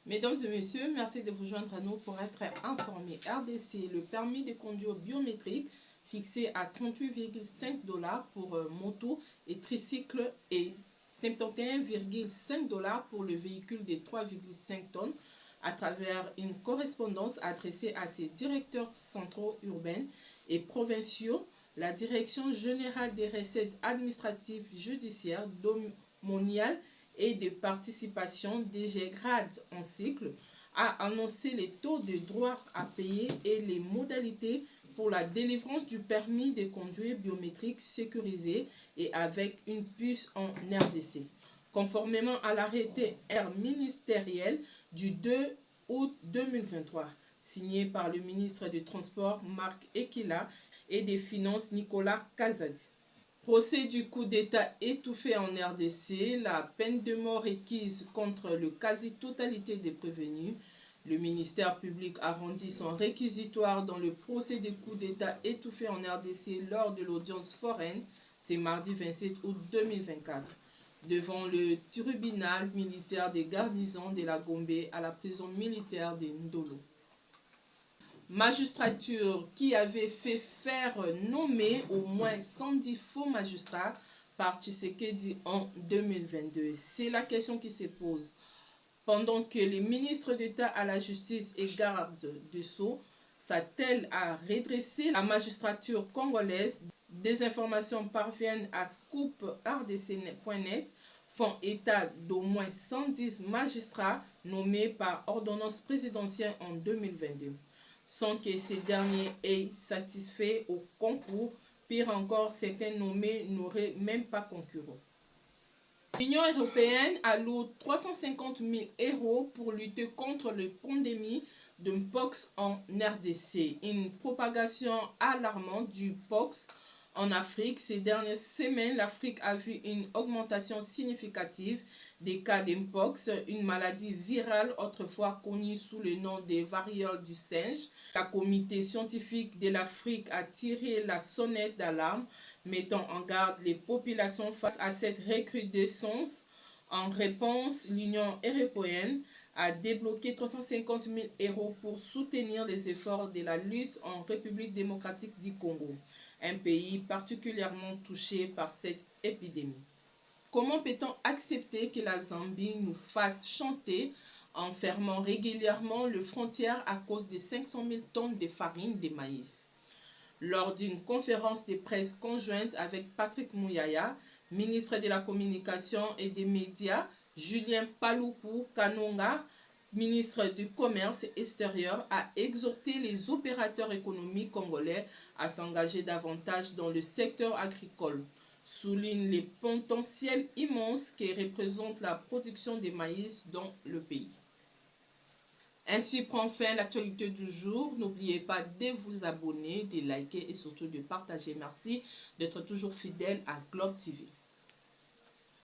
Mesdames et messieurs, merci de vous joindre à nous pour être informés. RDC, le permis de conduire biométrique fixé à 38,5 $ pour moto et tricycle et 71,5 $ pour le véhicule de 3,5 tonnes à travers une correspondance adressée à ses directeurs centraux urbains et provinciaux. La Direction générale des recettes administratives judiciaires domaniales et de participation DGRAD en cycle a annoncé les taux de droit à payer et les modalités pour la délivrance du permis de conduire biométrique sécurisé et avec une puce en RDC. Conformément à l'arrêté ministériel du 2 août 2023, signé par le ministre des Transports Marc Ekila et des Finances Nicolas Kazadi. Procès du coup d'État étouffé en RDC, la peine de mort requise contre la quasi-totalité des prévenus. Le ministère public a rendu son réquisitoire dans le procès du coup d'État étouffé en RDC lors de l'audience foraine, c'est mardi 27 août 2024, devant le tribunal militaire des garnisons de la Gombe à la prison militaire de Ndolo. Magistrature qui avait fait faire nommer au moins 110 faux magistrats par Tshisekedi en 2022. C'est la question qui se pose. Pendant que les ministres d'État à la justice et garde de Sceaux s'attellent à redresser la magistrature congolaise, des informations parviennent à scooprdc.net font état d'au moins 110 magistrats nommés par ordonnance présidentielle en 2022. Sans que ces derniers aient satisfait au concours. Pire encore, certains nommés n'auraient même pas concouru. L'Union européenne alloue 350 000 € pour lutter contre la pandémie de Mpox en RDC. Une propagation alarmante du Mpox en Afrique. Ces dernières semaines, l'Afrique a vu une augmentation significative des cas de Mpox, une maladie virale autrefois connue sous le nom de variole du singe. Le comité scientifique de l'Afrique a tiré la sonnette d'alarme, mettant en garde les populations face à cette recrudescence. En réponse, l'Union européenne a débloqué 350 000 € pour soutenir les efforts de la lutte en République démocratique du Congo, un pays particulièrement touché par cette épidémie. Comment peut-on accepter que la Zambie nous fasse chanter en fermant régulièrement les frontières à cause de 500 000 tonnes de farine de maïs? Lors d'une conférence de presse conjointe avec Patrick Mouyaya, ministre de la Communication et des Médias, Julien Paluku Kanonga, ministre du Commerce extérieur, a exhorté les opérateurs économiques congolais à s'engager davantage dans le secteur agricole. Souligne les potentiels immenses que représente la production de maïs dans le pays. Ainsi prend fin l'actualité du jour. N'oubliez pas de vous abonner, de liker et surtout de partager. Merci d'être toujours fidèle à Globe TV.